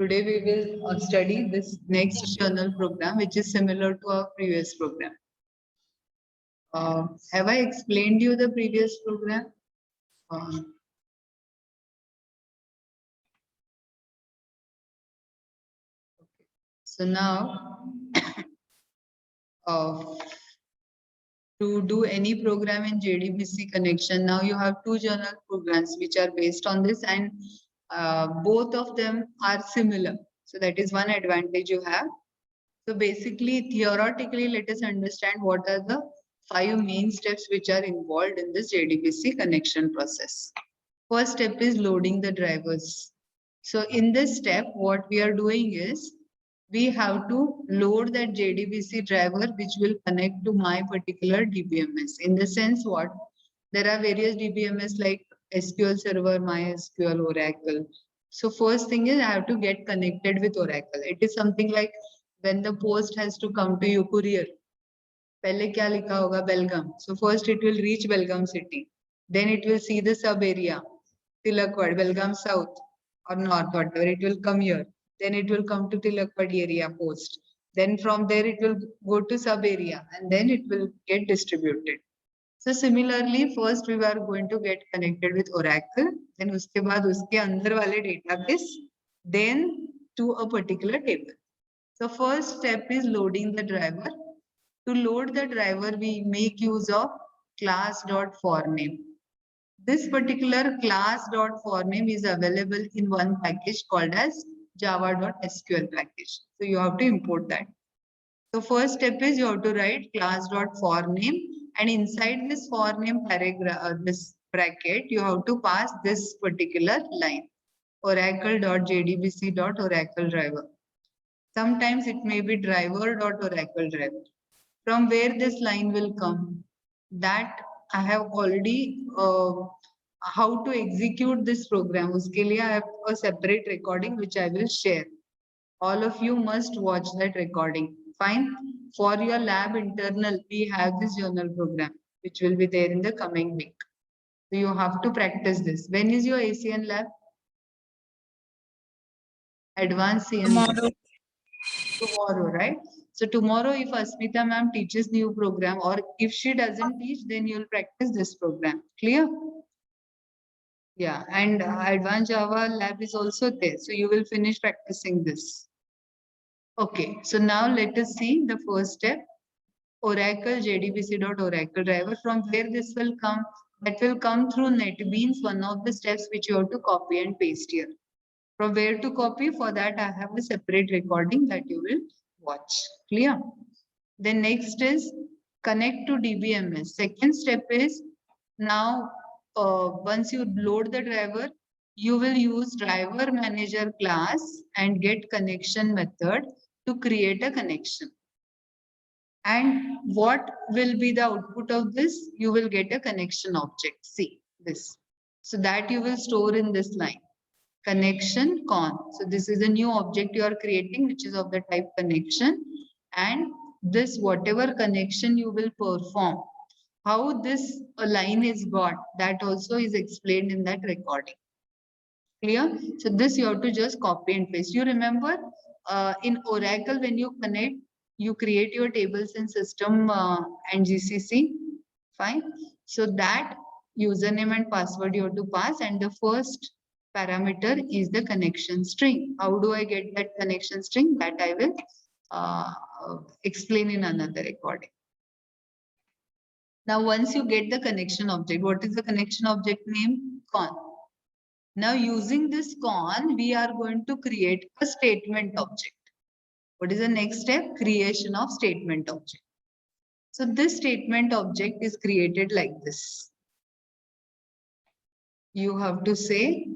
Today we will study this next journal program, which is similar to our previous program. Have I explained you the previous program? So now, to do any program in JDBC connection, now you have two journal programs which are based on this, and both of them are similar. So that is one advantage you have. So basically, theoretically, let us understand what are the 5 main steps which are involved in this JDBC connection process. First step is loading the drivers. So in this step, what we are doing is we have to load that JDBC driver which will connect to my particular DBMS. In the sense what? There are various DBMS like SQL Server, MySQL, Oracle. So first thing is I have to get connected with Oracle. It is something like when the post has to come to you, courier. पहले क्या लिखा होगा Belgaum. So first it will reach Belgaum city. Then it will see the sub area, Tilakwad, Belgaum South or North, whatever. It will come here. Then it will come to Tilakwad area post. Then from there it will go to sub area and then it will get distributed. So similarly, first we are going to get connected with Oracle. Then उसके बाद उसके अंदर वाले database. Then to a particular table. So first step is loading the driver. To load the driver, we make use of class.forName. This particular class.forName is available in one package called as java.sql package. So you have to import that. So first step is you have to write class.forName, and inside this forName paragraph, this bracket, you have to pass this particular line, oracle.jdbc.oracle driver. Sometimes it may be driver.oracle driver. From where this line will come, that I have already how to execute this program. Uske liye I have a separate recording which I will share. All of you must watch that recording. Fine. For your lab internal, we have this journal program which will be there in the coming week. So you have to practice this. When is your ACN lab? Advanced CN Tomorrow. Tomorrow, right? So tomorrow, if Asmita ma'am teaches new program, or if she doesn't teach, then you'll practice this program. Clear? Yeah, and Advanced Java lab is also there. So you will finish practicing this. Okay, so now let us see the first step. Oracle jdbc.oracle driver. From where this will come? That will come through NetBeans, one of the steps which you have to copy and paste here. From where to copy? For that, I have a separate recording that you will watch. Clear? Then next is connect to DBMS. Second step is now once you load the driver, you will use driver manager class and get connection method to create a connection. And what will be the output of this? You will get a connection object. See this. So that you will store in this line. Connection con. So this is a new object you are creating, which is of the type connection. And this whatever connection you will perform, how this line is got, that also is explained in that recording. Clear? So this you have to just copy and paste. You remember in Oracle, when you connect, you create your tables in system and GCC. Fine. So that username and password you have to pass, and the first parameter is the connection string. How do I get that connection string? That I will explain in another recording. Now, once you get the connection object, what is the connection object name? Con. Now, using this con, we are going to create a statement object. What is the next step? Creation of statement object. So this statement object is created like this. You have to say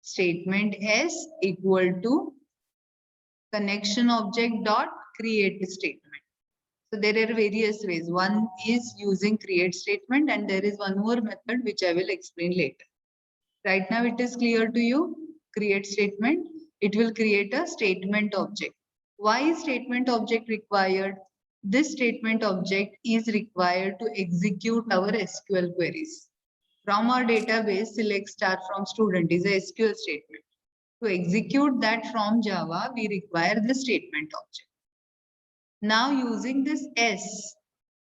statement S equal to connection object dot create statement. So there are various ways. One is using create statement, and there is one more method which I will explain later. Right now it is clear to you. Create statement. It will create a statement object. Why is statement object required? This statement object is required to execute our SQL queries. From our database, select star from student is a SQL statement. To execute that from Java, we require the statement object. Now using this S,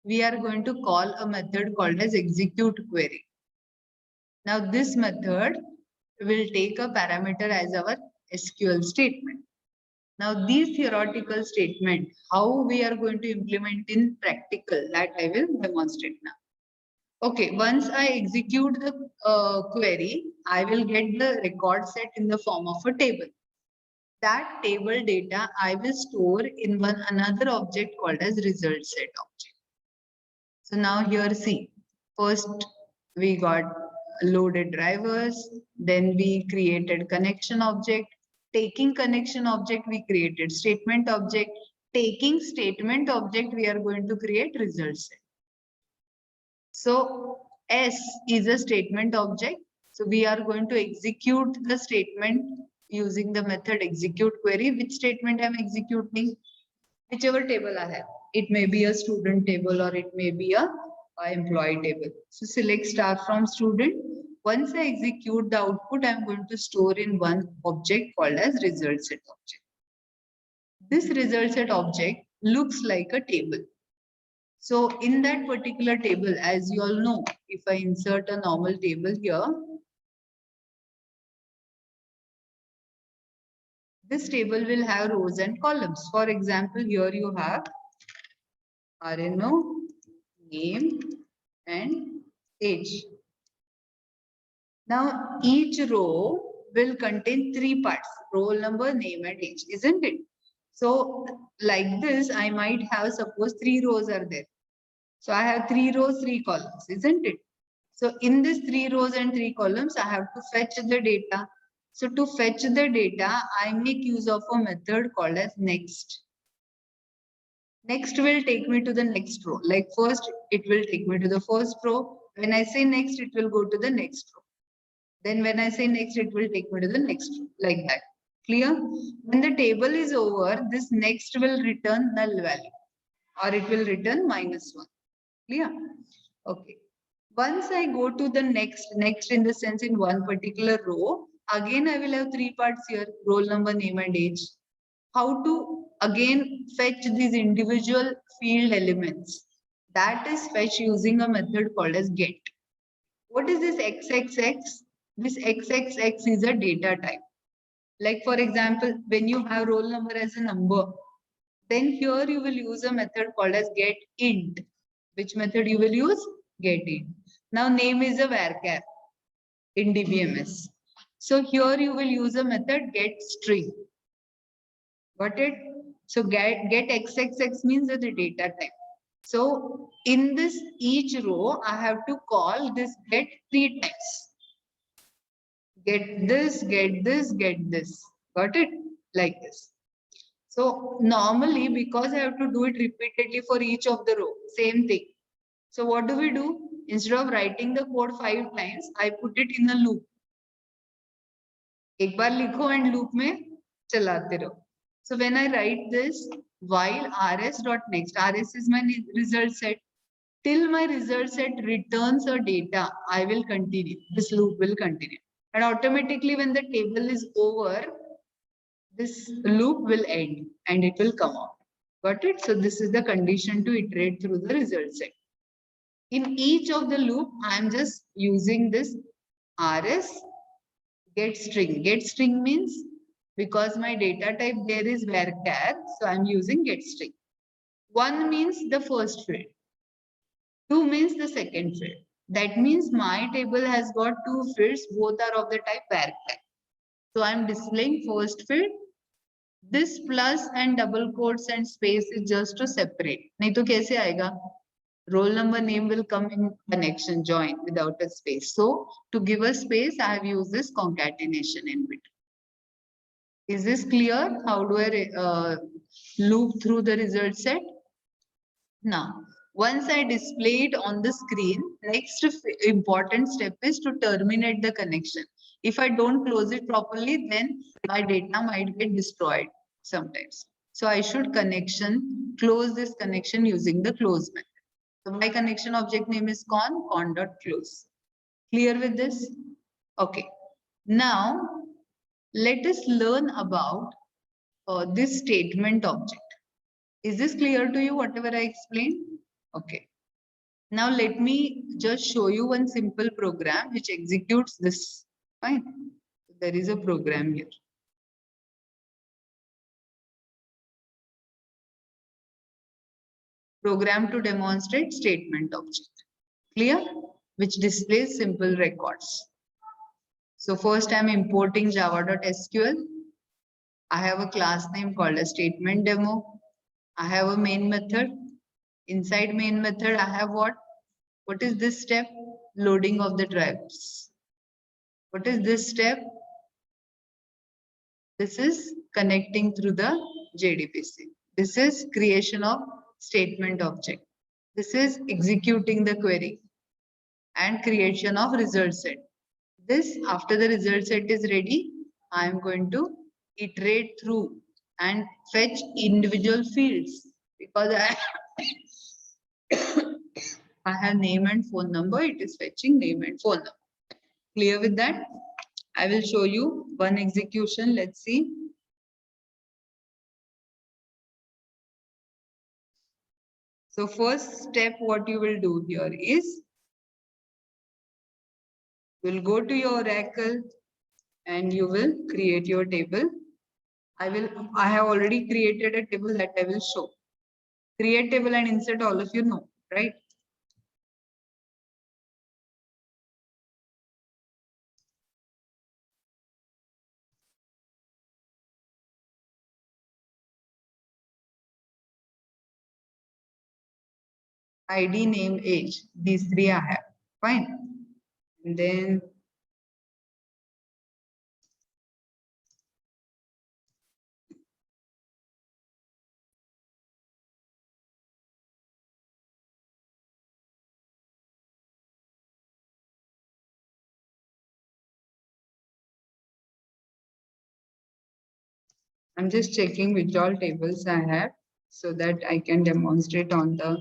we are going to call a method called as execute query. Now this method will take a parameter as our SQL statement. Now these theoretical statement, how we are going to implement in practical, that I will demonstrate now. Okay, once I execute the query, I will get the record set in the form of a table. That table data I will store in another object called as result set object. So now here see, first we got loaded drivers, then we created connection object. Taking connection object, we created statement object. Taking statement object, we are going to create result set. So S is a statement object. So we are going to execute the statement using the method execute query. Which statement I'm executing? Whichever table I have. It may be a student table or it may be a employee table. So select star from student. Once I execute the output, I'm going to store in one object called as result set object. This result set object looks like a table. So in that particular table, as you all know, if I insert a normal table here, this table will have rows and columns. For example, here you have RNO, name, and age. Now each row will contain three parts: roll number, name, and age, isn't it? So like this, I might have, suppose 3 rows are there. So I have 3 rows, 3 columns, isn't it? So in this 3 rows and 3 columns, I have to fetch the data. So to fetch the data, I make use of a method called as next. Next will take me to the next row. Like first, it will take me to the first row. When I say next, it will go to the next row. Then when I say next, it will take me to the next row, like that. Clear? When the table is over, this next will return null value, or it will return -1. Clear? Okay. Once I go to the next in the sense in one particular row, again I will have 3 parts here: roll number, name, and age. How to again fetch these individual field elements? That is fetch using a method called as get. What is this XXX? This XXX is a data type. Like for example, when you have roll number as a number, then here you will use a method called as get int. Which method you will use? Get int. Now name is a varchar in DBMS. So here you will use a method get string. Got it? So get XXX means the data type. So in this each row, I have to call this get 3 times. Get this, get this, get this. Got it? Like this. So normally, because I have to do it repeatedly for each of the row, same thing. So what do? Instead of writing the code 5 times, I put it in a loop. एक बार लिखो and loop में चलाते रहो. So when I write this, while rs.next, rs is my result set. Till my result set returns a data, I will continue. This loop will continue. And automatically when the table is over, this loop will end and it will come out. Got it? So this is the condition to iterate through the result set. In each of the loop, I am just using this rs get string. Get string means because my data type there is varchar, so I am using get string. 1 means the first field. 2 means the second field. That means my table has got 2 fields, both are of the type varchar. So I am displaying first field. This plus and double quotes and space is just to separate. नहीं तो कैसे आएगा? Roll number, name will come in connection join without a space. So to give a space, I have used this concatenation in between. Is this clear? How do I loop through the result set? Now, once I display it on the screen, next important step is to terminate the connection. If I don't close it properly, then my data might get destroyed sometimes. So I should close this connection using the close method. So my connection object name is con.close. Clear with this? Okay. Now, Let us learn about this statement object. Is this clear to you, whatever I explained? Okay. Now let me just show you one simple program which executes this. Fine. There is a program here. Program to demonstrate statement object. Clear? Which displays simple records. So first I'm importing java.sql. I have a class name called a statement demo. I have a main method. Inside main method, I have what? What is this step? Loading of the drivers. What is this step? This is connecting through the JDBC. This is creation of statement object. This is executing the query and creation of result set. This, after the result set is ready, I am going to iterate through and fetch individual fields because I have name and phone number. It is fetching name and phone number. Clear with that? I will show you one execution. Let's see. So first step, what you will do here is, you will go to your Oracle and you will create your table. I have already created a table that I will show. Create table and insert, all of you know, right? ID, name, age. These three I have. Fine. And then I'm just checking which all tables I have so that I can demonstrate on the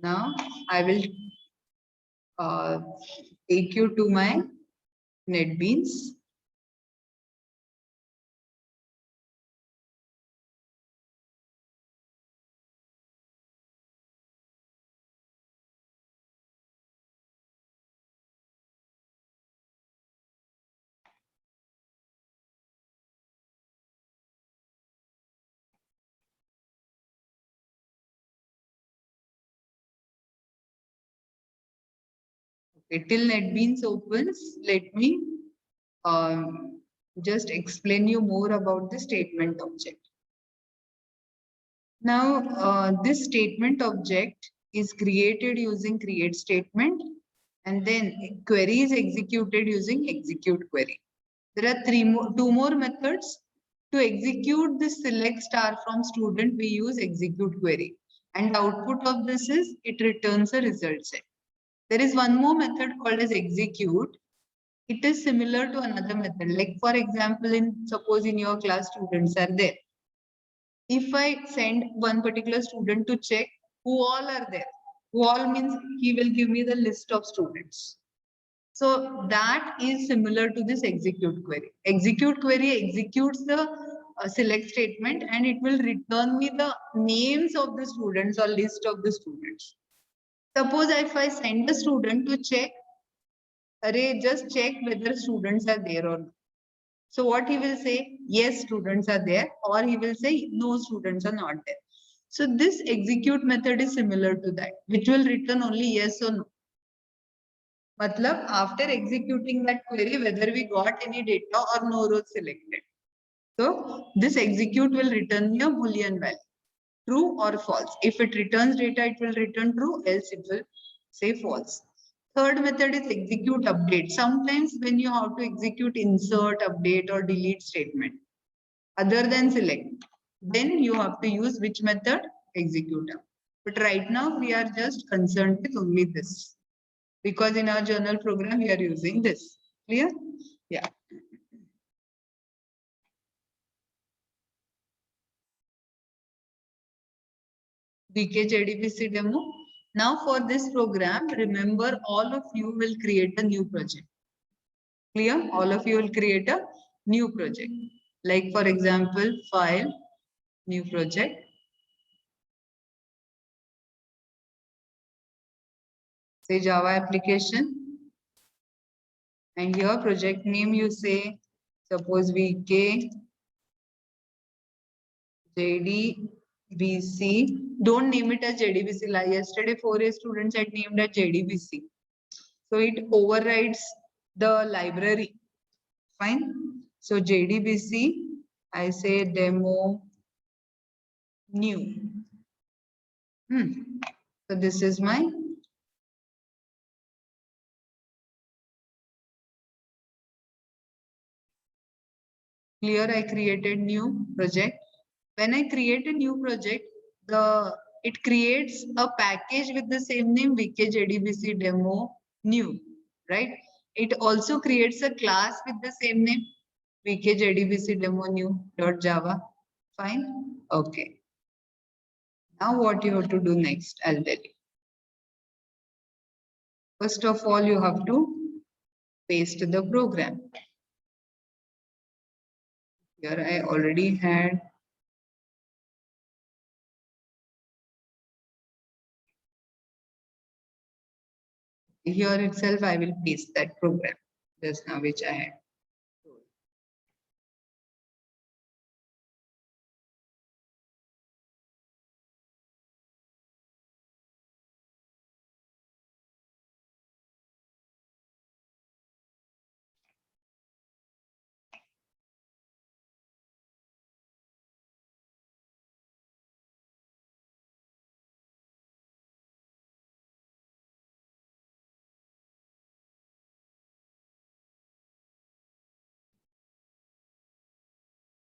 now I will take you to my NetBeans. Okay, till NetBeans opens, let me just explain you more about the statement object. Now, this statement object is created using create statement, and then query is executed using execute query. There are two more methods. To execute this select star from student, we use execute query. And the output of this is, it returns a result set. There is one more method called as execute. It is similar to another method. Like for example, suppose in your class students are there. If I send one particular student to check who all are there, who all means he will give me the list of students. So that is similar to this execute query. Execute query executes the select statement and it will return me the names of the students or list of the students. Suppose if I send a student to check, just check whether students are there or not. So what he will say, yes, students are there, or he will say, no, students are not there. So this execute method is similar to that, which will return only yes or no. Matlab, after executing that query, whether we got any data or no rows selected. So this execute will return me a Boolean value, true or false. If it returns data, it will return true, else it will say false. Third method is execute update. Sometimes when you have to execute insert, update or delete statement, other than select, then you have to use which method? Execute. But right now we are just concerned with only this. because in our journal program we are using this. Clear? Yeah. VK demo. Now for this program, remember all of you will create a new project. Clear? All of you will create a new project. Like for example, file, new project. Say Java application. And here project name you say, suppose VK JDBC. Don't name it as JDBC. Like yesterday, 4A students had named as JDBC. So it overrides the library. Fine. So JDBC, I say demo new. So this is my clear. I created new project. When I create a new project, it creates a package with the same name VKJDBC demo new, right? It also creates a class with the same name VKJDBC demo new .java. Fine. Okay. Now what you have to do next, I'll tell you. First of all, you have to paste the program. Here I already had here itself I will paste that program just now which I had.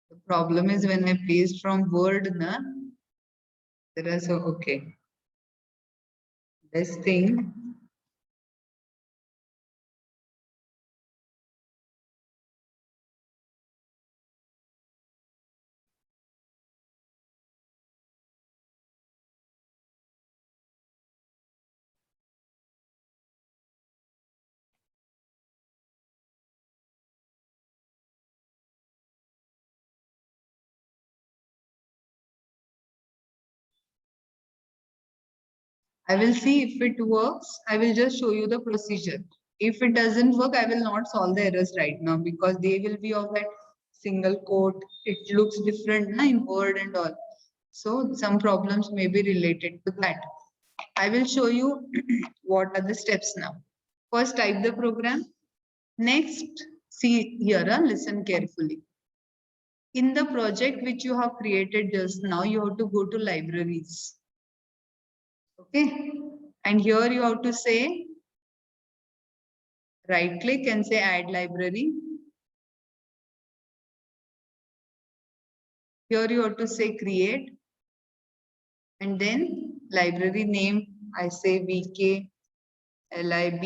The problem is when I paste from Word, na, there are so okay. This thing. I will see if it works. I will just show you the procedure. If it doesn't work, I will not solve the errors right now because they will be of that single quote. It looks different na, in Word and all. So some problems may be related to that. I will show you what are the steps now. First, type the program. Next, see here, listen carefully. In the project which you have created just now, you have to go to libraries. Okay. And here you have to say, right click and say add library. Here you have to say create. And then library name, I say VK lib.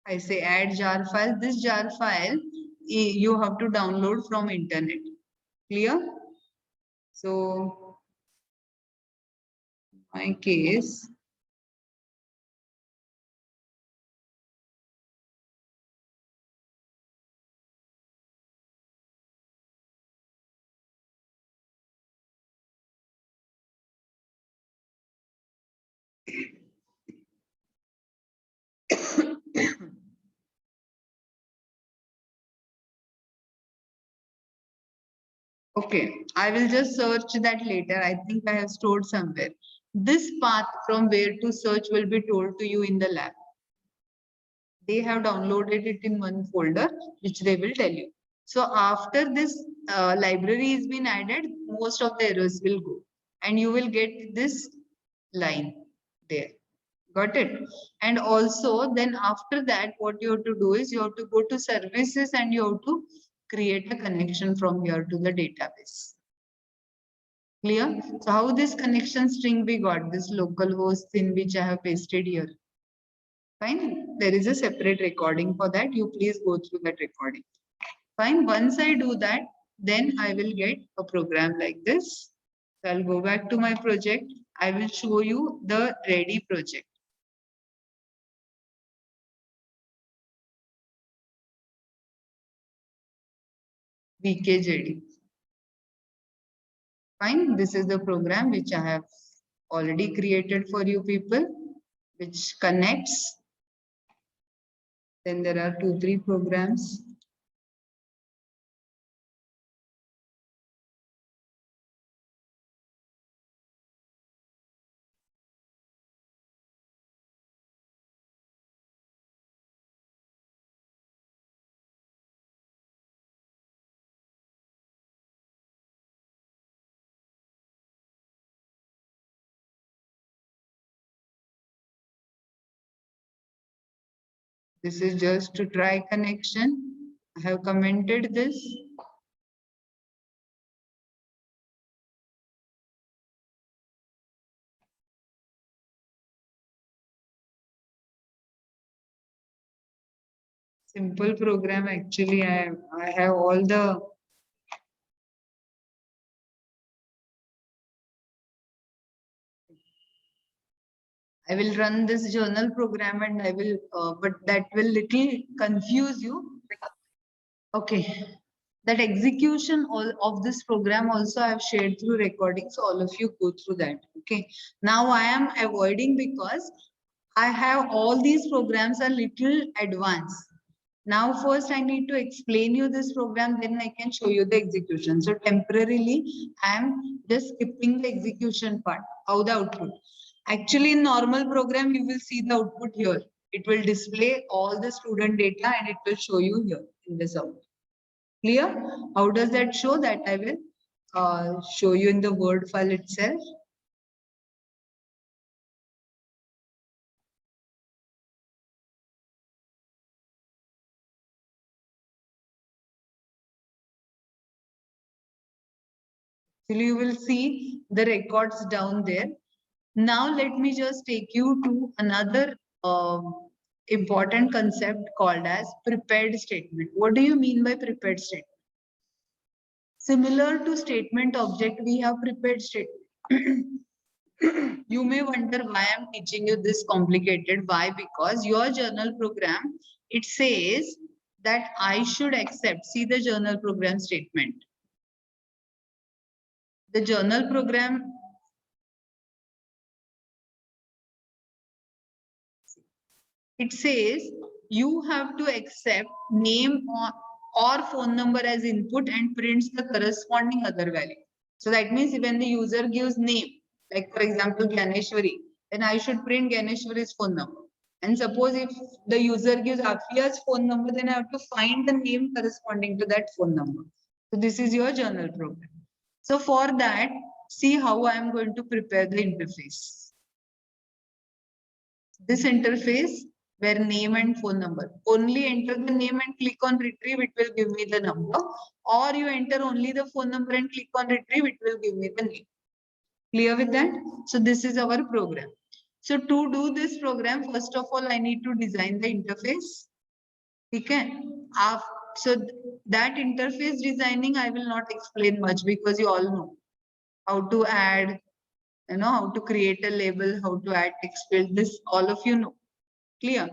I say add jar file. This jar file you have to download from internet. Clear? So, in my case, okay, I will just search that later. I think I have stored somewhere. This path from where to search will be told to you in the lab. They have downloaded it in one folder, which they will tell you. So after this library has been added, most of the errors will go. And you will get this line there. Got it? And also then after that, what you have to do is you have to go to services and you have to create a connection from here to the database. Clear? So how this connection string we got, this localhost in which I have pasted here. Fine. There is a separate recording for that. You please go through that recording. Fine. Once I do that, then I will get a program like this. So I'll go back to my project. I will show you the ready project. VKJD. Fine. This is the program which I have already created for you people, which connects. Then there are 2-3 programs. This is just to try connection. I have commented this. Simple program. Actually, I have all the I will run this journal program and I will, but that will little confuse you. Okay. That execution of this program also I have shared through recording. So all of you go through that. Okay. Now I am avoiding because I have all these programs are little advanced. Now first I need to explain you this program, then I can show you the execution. So temporarily I am just skipping the execution part, how the output. Actually in normal program you will see the output here. It will display all the student data and it will show you here in this output. Clear? How does that show? That I will show you in the Word file itself. Actually, you will see the records down there. Now, let me just take you to another important concept called as prepared statement. What do you mean by prepared statement? Similar to statement object, we have prepared statement. You may wonder why I'm teaching you this complicated. Why? Because your journal program, it says that I should accept. See the journal program statement. The journal program, it says you have to accept name or phone number as input and prints the corresponding other value. So that means when the user gives name, like for example, Ganeshwari, then I should print Ganeshwari's phone number. And suppose if the user gives Afia's phone number, then I have to find the name corresponding to that phone number. So this is your journal program. So for that, see how I am going to prepare the interface. This interface where name and phone number. Only enter the name and click on retrieve, it will give me the number. Or you enter only the phone number and click on retrieve, it will give me the name. Clear with that? So this is our program. So to do this program, first of all, I need to design the interface. Okay. So that interface designing, I will not explain much because you all know how to add, how to create a label, how to add text field. This all of you know. Clear?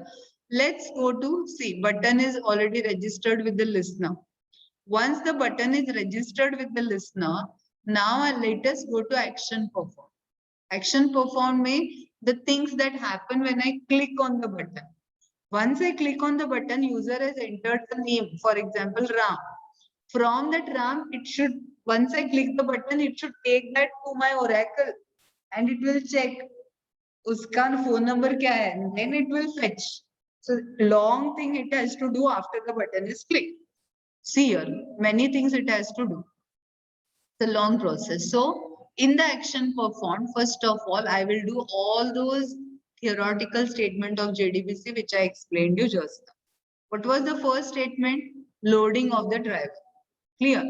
Let's go to see. Button is already registered with the listener. Once the button is registered with the listener, now let us go to action perform. Action perform means the things that happen when I click on the button. Once I click on the button, user has entered the name, for example, Ram. From that Ram, it should, once I click the button, it should take that to my Oracle and it will check uska phone number kya hai, and then it will fetch. So long thing it has to do after the button is clicked. See here, many things it has to do. It's a long process. So in the action performed, first of all, I will do all those theoretical statement of JDBC which I explained you just now. What was the first statement? Loading of the driver. Clear.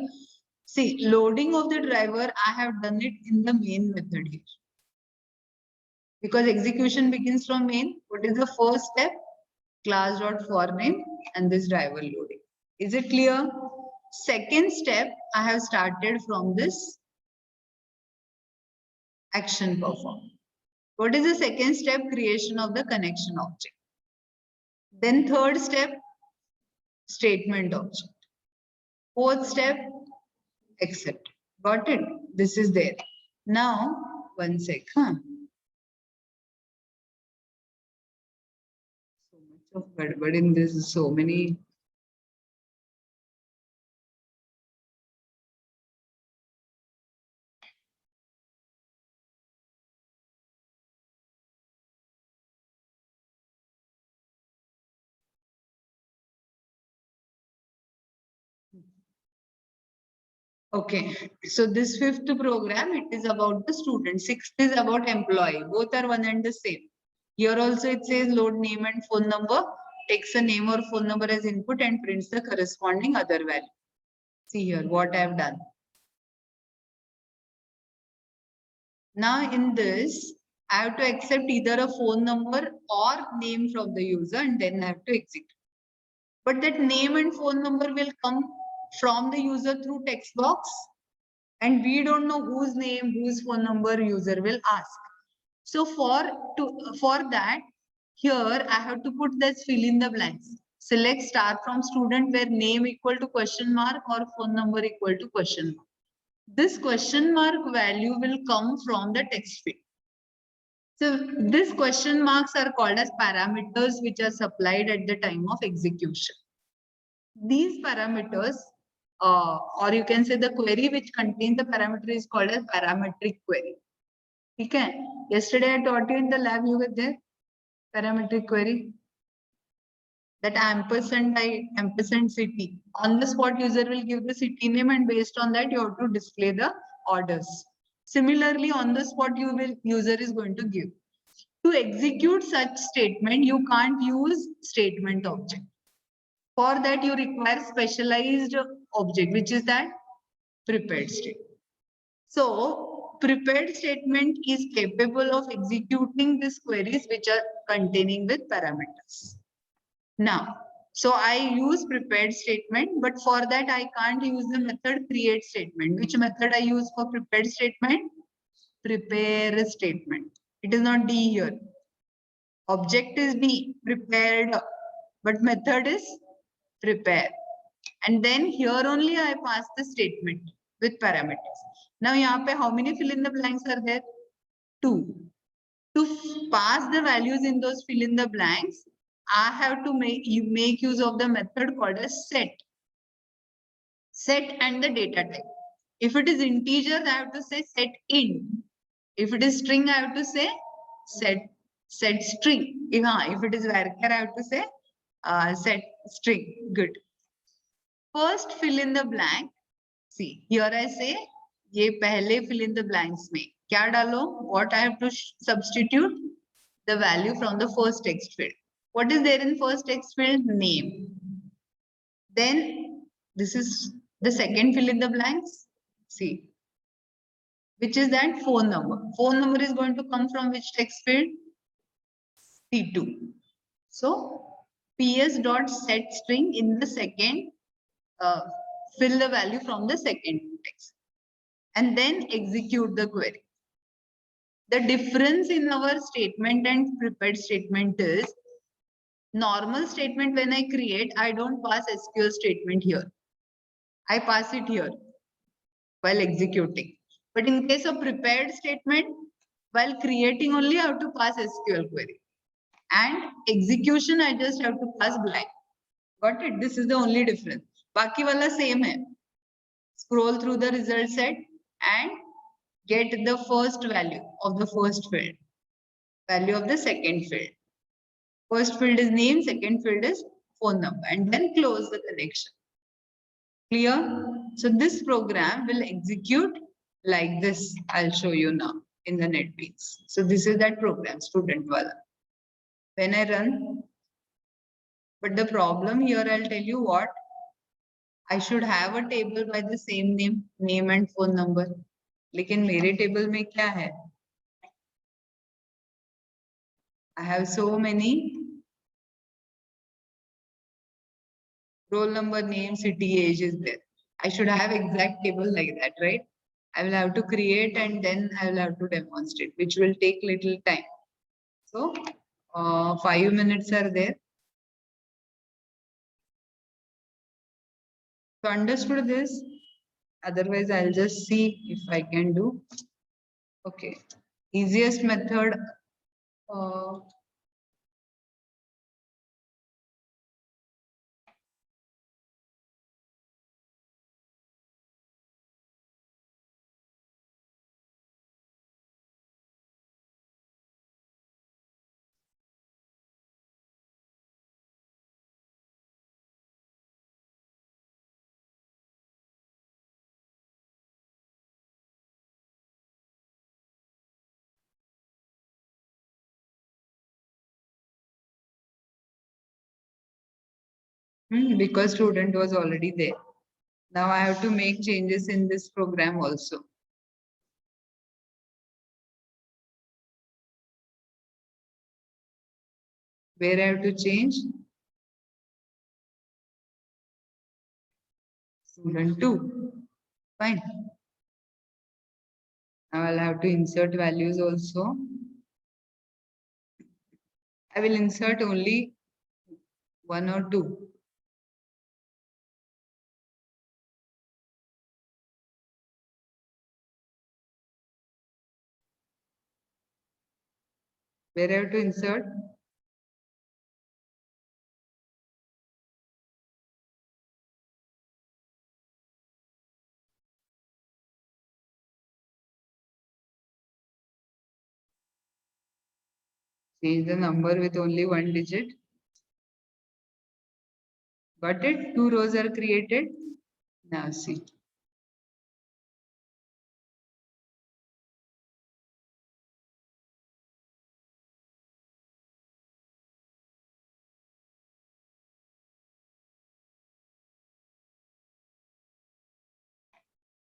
See, loading of the driver, I have done it in the main method here. Because execution begins from main, what is the first step? Class.forName and this driver loading. Is it clear? Second step, I have started from this action perform. What is the second step? Creation of the connection object. Then third step, statement object. Fourth step, accept. Got it? This is there. Now, one sec. So much of gadbad in this, so many. Okay, so this fifth program, it is about the student. Sixth is about employee. Both are one and the same. Here also it says load name and phone number, takes a name or phone number as input and prints the corresponding other value. See here what I have done. Now in this, I have to accept either a phone number or name from the user and then I have to execute. But that name and phone number will come from the user through text box. And we don't know whose name, whose phone number user will ask. So for that, here I have to put this fill in the blanks. Select star from student where name equal to question mark or phone number equal to question mark. This question mark value will come from the text field. So these question marks are called as parameters which are supplied at the time of execution. These parameters or you can say the query which contains the parameter is called as parametric query. Okay. Yesterday I taught you in the lab, you were there. Parametric query. That ampersand city. On the spot user will give the city name and based on that you have to display the orders. Similarly, on the spot user is going to give. To execute such statement, you can't use statement object. For that, you require specialized object, which is that prepared statement. So, prepared statement is capable of executing these queries which are containing with parameters. Now, so I use prepared statement, but for that I can't use the method create statement. Which method I use for prepared statement? Prepare statement. It is not D here. Object is B, prepared, but method is prepare. And then here only I pass the statement with parameters. Now yahan pe how many fill in the blanks are there? 2. To pass the values in those fill in the blanks, I have to make use of the method called as set. Set and the data type. If it is integer, I have to say set int. If it is string, I have to say set string. If it is varchar, I have to say set string. Good. First fill in the blank. See, here I say, ye pehle fill in the blanks mein. Kya dalo? What I have to substitute? The value from the first text field. What is there in first text field? Name. Then this is the second fill in the blanks. See, which is that phone number. Phone number is going to come from which text field? P2. So ps.set string in the second, fill the value from the second text and then execute the query. The difference in our statement and prepared statement is normal statement when I create, I don't pass SQL statement here. I pass it here while executing. But in case of prepared statement, while creating only I have to pass SQL query. And execution, I just have to pass blank. Got it? This is the only difference. Baki wala same hai. Scroll through the result set and get the first value of the first field. Value of the second field. First field is name, second field is phone number, and then close the connection. Clear? So this program will execute like this. I'll show you now in the NetBeans. So this is that program, student wala. When I run, but the problem here, I'll tell you what. I should have a table by the same name and phone number. लेकिन मेरे table में क्या है? I have so many roll number, name, city, age is there. I should have exact table like that, right? I will have to create and then I will have to demonstrate, which will take little time. So 5 minutes are there. So understood this? Otherwise, I'll just see if I can do. Okay. Easiest method. Because student was already there. Now I have to make changes in this program also. Where I have to change? Student 2. Fine. Now I'll have to insert values also. I will insert only 1 or 2. Where I have to insert? Change the number with only 1 digit. Got it? 2 rows are created. Now see.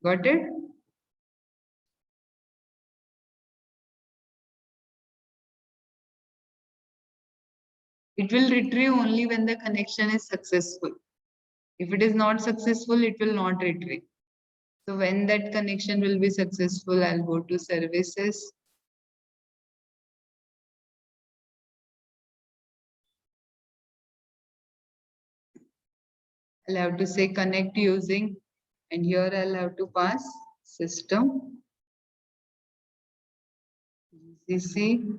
Got it? It will retrieve only when the connection is successful. If it is not successful, it will not retrieve. So when that connection will be successful, I'll go to services. I'll have to say connect using, and here I'll have to pass system, GCC.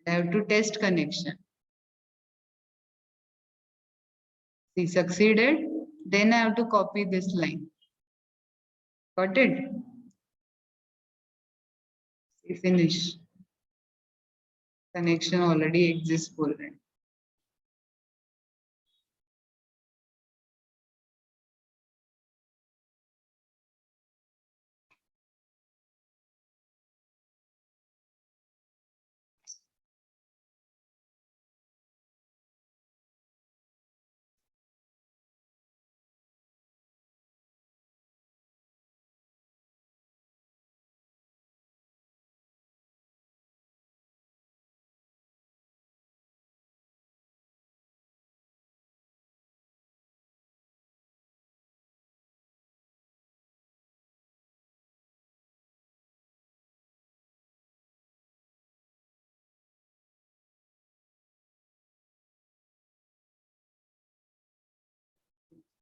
I have to test connection. See, succeeded. Then I have to copy this line. Got it? See, finish. Connection already exists for that.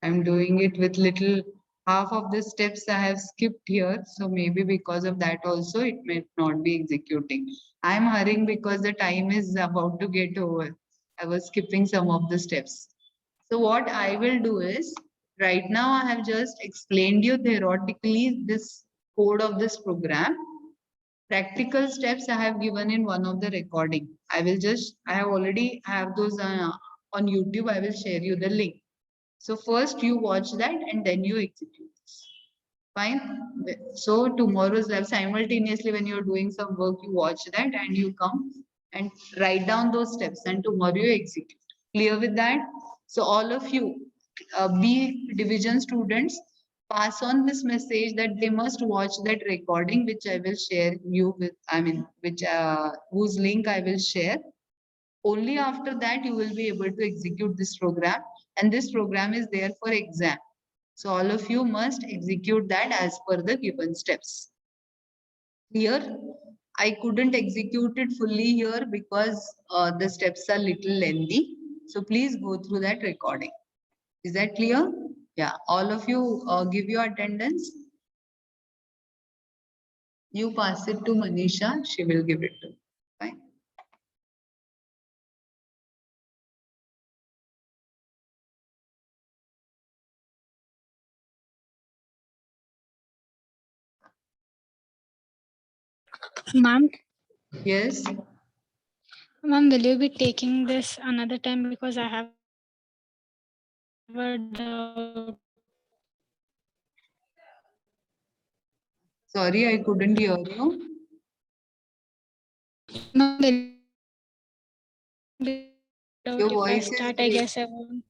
I'm doing it with little, half of the steps I have skipped here. So maybe because of that also it may not be executing. I'm hurrying because the time is about to get over. I was skipping some of the steps. So what I will do is, right now I have just explained you theoretically this code of this program. Practical steps I have given in one of the recording. I have already have those on YouTube. I will share you the link. So first you watch that and then you execute this. Fine. So tomorrow's lab, simultaneously when you're doing some work, you watch that and you come and write down those steps and tomorrow you execute. Clear with that? So all of you, B division students, pass on this message that they must watch that recording, which I will share you with, which whose link I will share. Only after that you will be able to execute this program, and this program is there for exam. So all of you must execute that as per the given steps. Here, I couldn't execute it fully here because the steps are little lengthy. So please go through that recording. Is that clear? Yeah, all of you give your attendance. You pass it to Manisha, she will give it to you. Fine. Ma'am, Yes. ma'am, will you be taking this another time because I have a doubt? Sorry, I couldn't hear you. Ma'am, will you be doubt Your if I voice is start? I break. guess I won't.